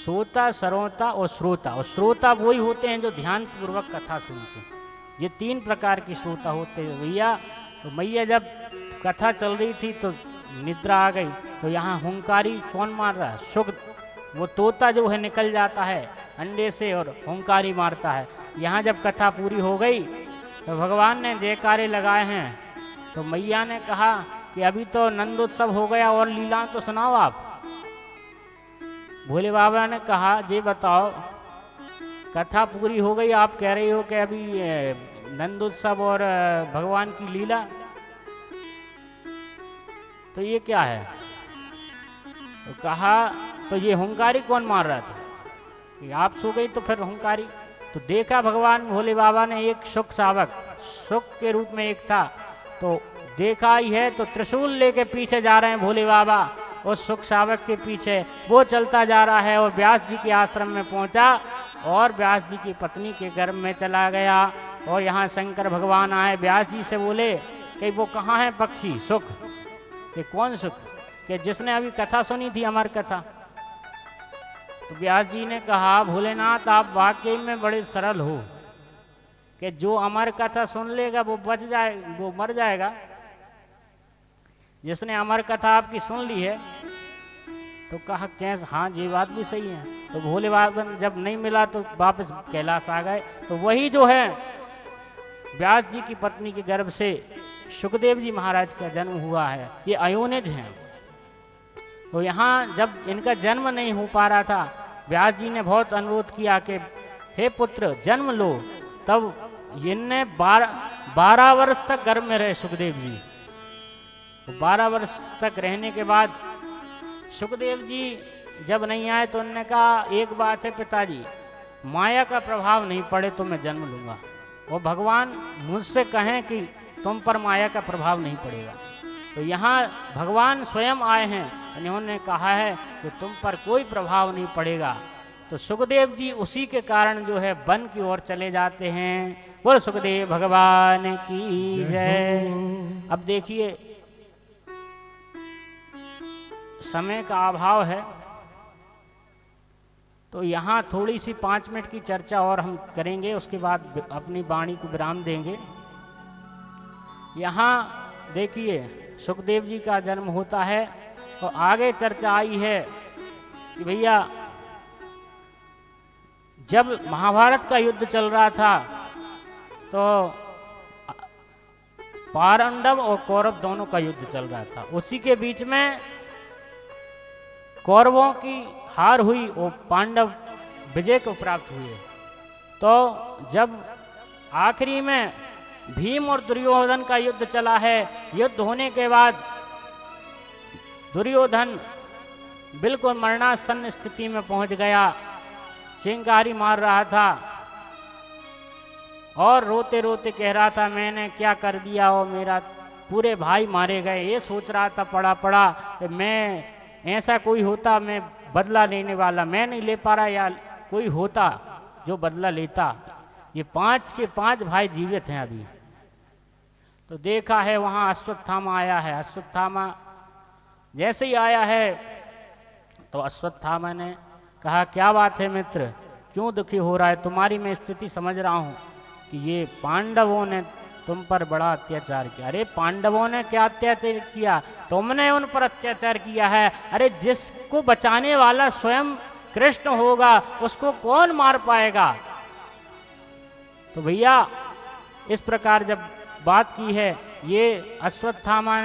श्रोता, सरोता और श्रोता। और श्रोता वही होते हैं जो ध्यान पूर्वक कथा सुनते हैं। ये तीन प्रकार की श्रोता होते हैं भैया। तो मैया जब कथा चल रही थी तो निद्रा आ गई। तो यहाँ हुंकारी कौन मार रहा है? शुक, वो तोता जो है निकल जाता है अंडे से और हुंकारी मारता है। यहाँ जब कथा पूरी हो गई तो भगवान ने जयकारे लगाए हैं। तो मैया ने कहा कि अभी तो नंदोत्सव हो गया और लीला तो सुनाओ आप। भोले बाबा ने कहा जी बताओ, कथा पूरी हो गई, आप कह रही हो कि अभी नंदोत्सव और भगवान की लीला, तो ये क्या है? तो कहा तो ये हुंकारी कौन मार रहा था? कि आप सो गई तो फिर हुंकारी। तो देखा भगवान भोले बाबा ने एक शुक शावक, शुक के रूप में एक था, तो देखा ही है। तो त्रिशूल लेके पीछे जा रहे हैं भोले बाबा, उस शुक शावक के पीछे वो चलता जा रहा है और व्यास जी के आश्रम में पहुंचा और व्यास जी की पत्नी के गर्भ में चला गया। और यहाँ शंकर भगवान आए, व्यास जी से बोले कि वो कहाँ है पक्षी सुख? कि कौन सुख? कि जिसने अभी कथा सुनी थी, अमर कथा। तो व्यास जी ने कहा भोलेनाथ आप वाकई में बड़े सरल हो कि जो अमर कथा सुन लेगा वो बच जाए, वो मर जाएगा। जिसने अमर कथा आपकी सुन ली है, तो कहा कैसे? हाँ जी बात भी सही है। तो भोले बाबा जब नहीं मिला तो वापस कैलाश आ गए। तो वही जो है व्यास जी की पत्नी के गर्भ से सुखदेव जी महाराज का जन्म हुआ है। ये अयोनिज हैं। तो यहाँ जब इनका जन्म नहीं हो पा रहा था, व्यास जी ने बहुत अनुरोध किया कि हे पुत्र जन्म लो। तब इनने 12 वर्ष तक गर्भ में रहे सुखदेव जी। तो 12 वर्ष तक रहने के बाद सुखदेव जी जब नहीं आए तो उन्होंने कहा एक बात है पिताजी, माया का प्रभाव नहीं पड़े तो मैं जन्म लूँगा, और भगवान मुझसे कहें कि तुम पर माया का प्रभाव नहीं पड़ेगा। तो यहाँ भगवान स्वयं आए हैं, इन्होंने कहा है कि तुम पर कोई प्रभाव नहीं पड़ेगा। तो सुखदेव जी उसी के कारण जो है वन की ओर चले जाते हैं। बोल सुखदेव भगवान की जय। अब देखिए समय का अभाव है, तो यहाँ थोड़ी सी 5 मिनट की चर्चा और हम करेंगे, उसके बाद अपनी वाणी को विराम देंगे। यहाँ देखिए सुखदेव जी का जन्म होता है, और आगे चर्चा आई है कि भैया जब महाभारत का युद्ध चल रहा था तो पांडव और कौरव दोनों का युद्ध चल रहा था। उसी के बीच में कौरवों की हार हुई और पांडव विजय को प्राप्त हुए। तो जब आखिरी में भीम और दुर्योधन का युद्ध चला है, युद्ध होने के बाद दुर्योधन बिल्कुल मरणासन्न स्थिति में पहुंच गया, चिंगारी मार रहा था और रोते रोते कह रहा था मैंने क्या कर दिया, और मेरा पूरे भाई मारे गए। ये सोच रहा था पड़ा कि मैं ऐसा कोई होता मैं बदला लेने वाला, मैं नहीं ले पा रहा, या कोई होता जो बदला लेता। ये 5 के 5 भाई जीवित हैं अभी। तो देखा है वहाँ अश्वत्थामा आया है। अश्वत्थामा जैसे ही आया है तो अश्वत्थामा ने कहा क्या बात है मित्र, क्यों दुखी हो रहा है? तुम्हारी मैं स्थिति समझ रहा हूँ कि ये पांडवों ने तुम पर बड़ा अत्याचार किया। अरे पांडवों ने क्या अत्याचार किया? तुमने उन पर अत्याचार किया है। अरे जिसको बचाने वाला स्वयं कृष्ण होगा उसको कौन मार पाएगा? तो भैया इस प्रकार जब बात की है, ये अश्वत्थामा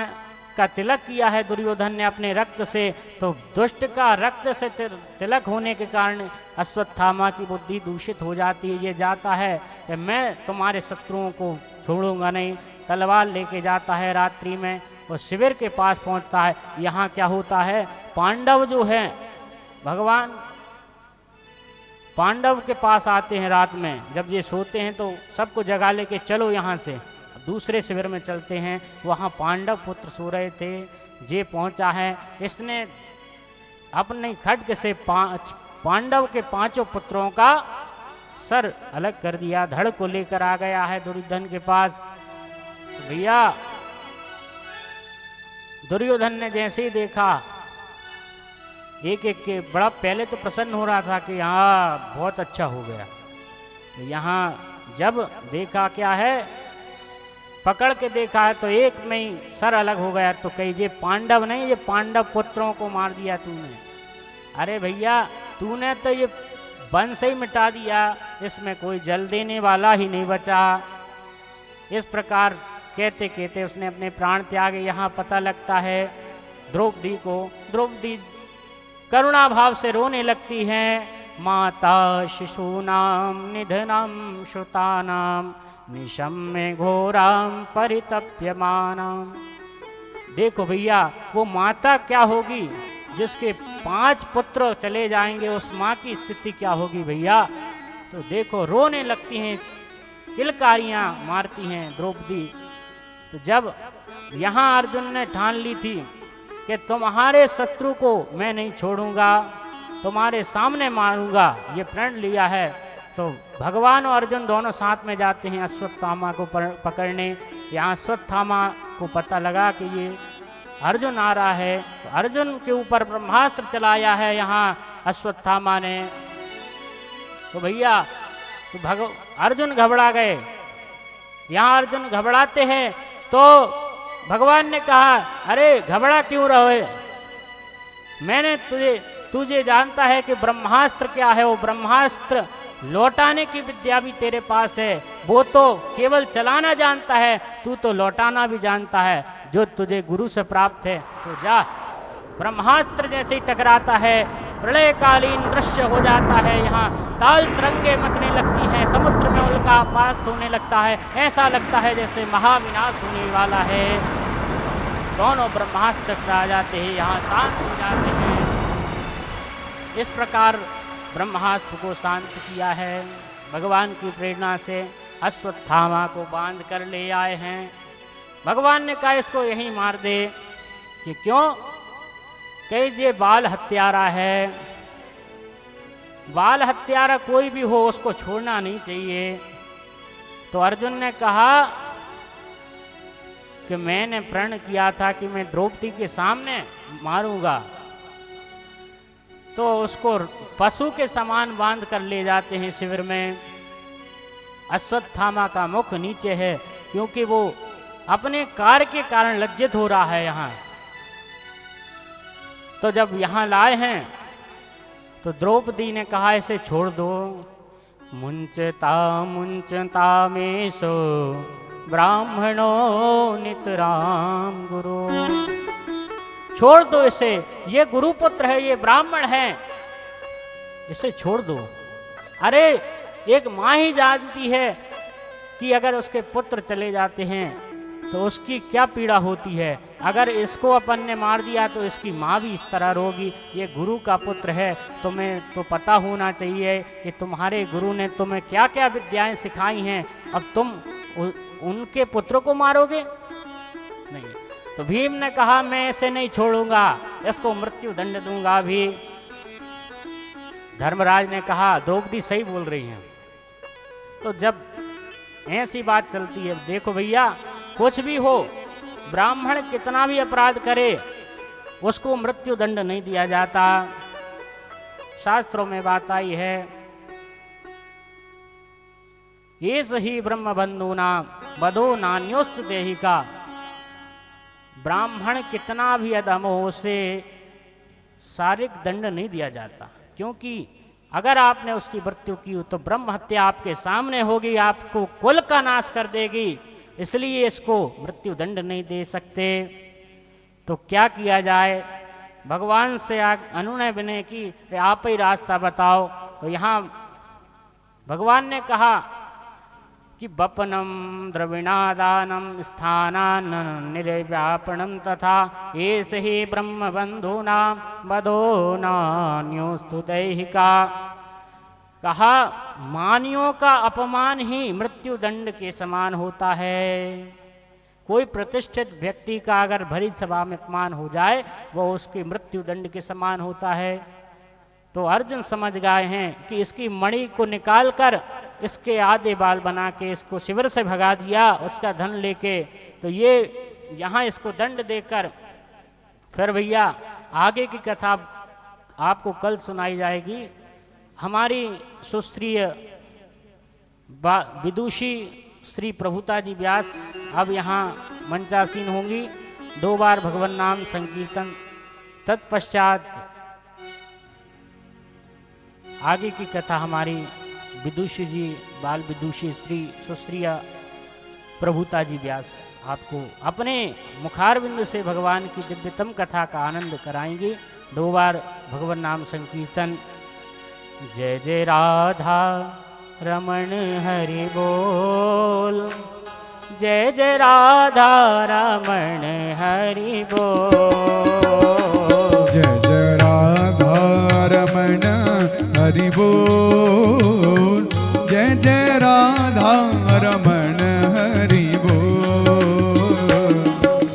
का तिलक किया है दुर्योधन ने अपने रक्त से, तो दुष्ट का रक्त से तिलक होने के कारण अश्वत्थामा की बुद्धि दूषित हो जाती है। ये जाता है कि मैं तुम्हारे शत्रुओं को छोड़ूंगा नहीं, तलवार लेके जाता है रात्रि में और शिविर के पास पहुंचता है। यहाँ क्या होता है, पांडव जो है भगवान पांडव के पास आते हैं रात में, जब ये सोते हैं तो सबको जगा लेके चलो यहाँ से, दूसरे शिविर में चलते हैं। वहाँ पांडव पुत्र सो रहे थे, ये पहुँचा है, इसने अपने खड्ग से पांडव के 5 पुत्रों का सर अलग कर दिया, धड़ को लेकर आ गया है दुर्योधन के पास। तो भैया दुर्योधन ने जैसे ही देखा एक एक के बड़ा पहले तो प्रसन्न हो रहा था कि हाँ बहुत अच्छा हो गया। तो यहाँ जब देखा क्या है, पकड़ के देखा है तो एक में ही सर अलग हो गया। तो कही ये पांडव नहीं, ये पांडव पुत्रों को मार दिया तूने। अरे भैया तूने तो ये वंश ही मिटा दिया, इसमें कोई जल देने वाला ही नहीं बचा। इस प्रकार कहते कहते उसने अपने प्राण त्यागे। यहाँ पता लगता है द्रौपदी को, द्रौपदी करुणा भाव से रोने लगती हैं। माता शिशूनाम निधनम श्रुतानाम निशम्य घोराम परितप्यमानाम। देखो भैया वो माता क्या होगी जिसके 5 पुत्र चले जाएंगे, उस माँ की स्थिति क्या होगी भैया। तो देखो रोने लगती हैं, किलकारियाँ मारती हैं द्रौपदी। तो जब यहाँ अर्जुन ने ठान ली थी कि तुम्हारे शत्रु को मैं नहीं छोड़ूंगा, तुम्हारे सामने मारूंगा, ये प्रण लिया है, तो भगवान और अर्जुन दोनों साथ में जाते हैं अश्वत्थामा को पकड़ने। यहाँ अश्वत्थामा को पता लगा कि ये अर्जुन आ रहा है, तो अर्जुन के ऊपर ब्रह्मास्त्र चलाया है यहाँ अश्वत्थामा ने। तो भैया तो अर्जुन घबरा गए। यहाँ अर्जुन घबराते हैं तो भगवान ने कहा अरे घबरा क्यों रहे, मैंने तुझे जानता है कि ब्रह्मास्त्र क्या है, वो ब्रह्मास्त्र लौटाने की विद्या भी तेरे पास है। वो तो केवल चलाना जानता है, तू तो लौटाना भी जानता है, जो तुझे गुरु से प्राप्त है। तो जा। ब्रह्मास्त्र जैसे ही टकराता है प्रलयकालीन दृश्य हो जाता है। यहाँ ताल तरंगे मचने लगती हैं, समुद्र में उल्कापात होने लगता है, ऐसा लगता है जैसे महाविनाश होने वाला है। दोनों ब्रह्मास्त्र टकरा जाते हैं, यहाँ शांत हो जाते हैं। इस प्रकार ब्रह्मास्त्र को शांत किया है। भगवान की प्रेरणा से अश्वत्थामा को बांध कर ले आए हैं। भगवान ने कहा इसको यहीं मार दे। कि क्यों? कई ये बाल हत्यारा है। बाल हत्यारा कोई भी हो उसको छोड़ना नहीं चाहिए। तो अर्जुन ने कहा कि मैंने प्रण किया था कि मैं द्रौपदी के सामने मारूंगा। तो उसको पशु के समान बांध कर ले जाते हैं शिविर में। अश्वत्थामा का मुख नीचे है क्योंकि वो अपने कार्य के कारण लज्जित हो रहा है यहाँ। तो जब यहाँ लाए हैं तो द्रौपदी ने कहा इसे छोड़ दो। मुंचता मुंचता मेषो ब्राह्मणो नितराम गुरु। छोड़ दो इसे, ये गुरुपुत्र है, ये ब्राह्मण है, इसे छोड़ दो। अरे एक माँ ही जानती है कि अगर उसके पुत्र चले जाते हैं तो उसकी क्या पीड़ा होती है। अगर इसको अपन ने मार दिया तो इसकी माँ भी इस तरह रोगी। ये गुरु का पुत्र है, तुम्हें तो पता होना चाहिए कि तुम्हारे गुरु ने तुम्हें क्या क्या विद्याएं सिखाई हैं। अब तुम उनके पुत्र को मारोगे? नहीं। तो भीम ने कहा मैं इसे नहीं छोड़ूंगा, इसको मृत्यु दंड दूंगा अभी। धर्मराज ने कहा द्रौपदी सही बोल रही है। तो जब ऐसी बात चलती है, देखो भैया कुछ भी हो, ब्राह्मण कितना भी अपराध करे उसको मृत्यु दंड नहीं दिया जाता। शास्त्रों में बात आई है ये सही ब्रह्म बंधुना बधो नान्योस्त देही का। ब्राह्मण कितना भी अधम हो उसे शारीरिक दंड नहीं दिया जाता, क्योंकि अगर आपने उसकी मृत्यु की तो ब्रह्म हत्या आपके सामने होगी, आपको कुल का नाश कर देगी। इसलिए इसको मृत्यु दंड नहीं दे सकते। तो क्या किया जाए? भगवान से अनुनय विनय की, आप ही रास्ता बताओ। तो यहाँ भगवान ने कहा कि वपनम द्रविणादानम स्थानान निर्व्यापणम तथा ये सही ब्रह्म बंधुना बधो नान्योस्तु दैहिका। कहा मानियों का अपमान ही मृत्यु दंड के समान होता है। कोई प्रतिष्ठित व्यक्ति का अगर भरी सभा में अपमान हो जाए वो उसके मृत्यु दंड के समान होता है। तो अर्जुन समझ गए हैं कि इसकी मणि को निकालकर इसके आधे बाल बना के इसको शिविर से भगा दिया उसका धन लेके। तो ये यहाँ इसको दंड देकर फिर भैया आगे की कथा आपको कल सुनाई जाएगी। हमारी सुश्रीय विदुषी श्री प्रभुता जी व्यास अब यहाँ मंचासीन होंगी। 2 बार भगवान नाम संकीर्तन, तत्पश्चात आगे की कथा हमारी विदुषी जी बाल विदुषी श्री सुश्रीय प्रभुता जी व्यास आपको अपने मुखारविंद से भगवान की दिव्यतम कथा का आनंद कराएंगे। 2 बार भगवान नाम संकीर्तन। जय जय राधा रमण हरि बोल, जय जय राधा रमण हरि बोल, जय जय राधा रमण हरि बोल, जय जय राधा रमण हरि बोल,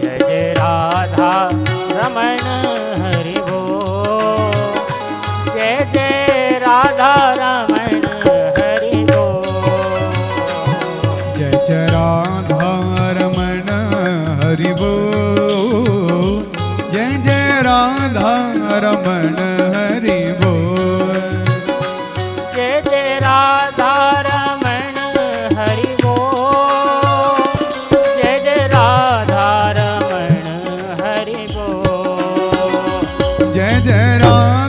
जय जय राधा रमण हरि बोल, जय जय राधा रमण हरि बोल, जय जय राधा रमण हरि बोल, जय जय राधा रमण हरि बोल, जय जय राधा रमण हरि बोल, जय जय राधा रमण हरि बोल, जय जय राधा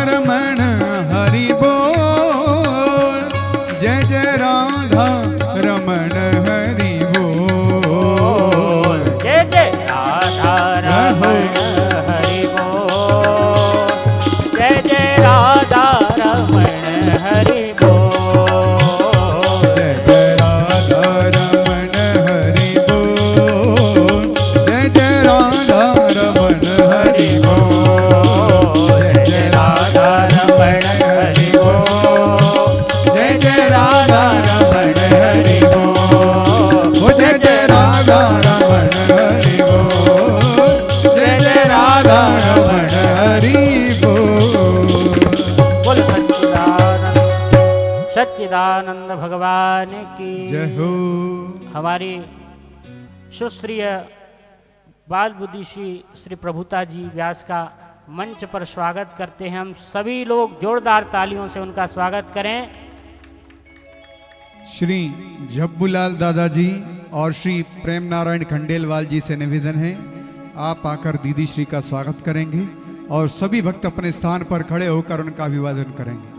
रमण हरि बोल, जय जय राधा रमण हरि बोल, जय जय राधा रमण हरि बोल, जय जय राधा रमण हरि बोल, जय जय राधा रमण हरि बोल, जय जय राधा रमण हरि बोल, जय जय राधा राधा रमण हरि बोल। बोल सच्चिदानंद सच्चिदानंद भगवान की जय हो। हमारी सुश्रीय बाल बुद्धिशी श्री प्रभुता जी व्यास का मंच पर स्वागत करते हैं। हम सभी लोग जोरदार तालियों से उनका स्वागत करें। श्री झब्बूलाल दादाजी और श्री प्रेम नारायण खंडेलवाल जी से निवेदन है, आप आकर दीदी श्री का स्वागत करेंगे और सभी भक्त अपने स्थान पर खड़े होकर उनका अभिवादन करेंगे।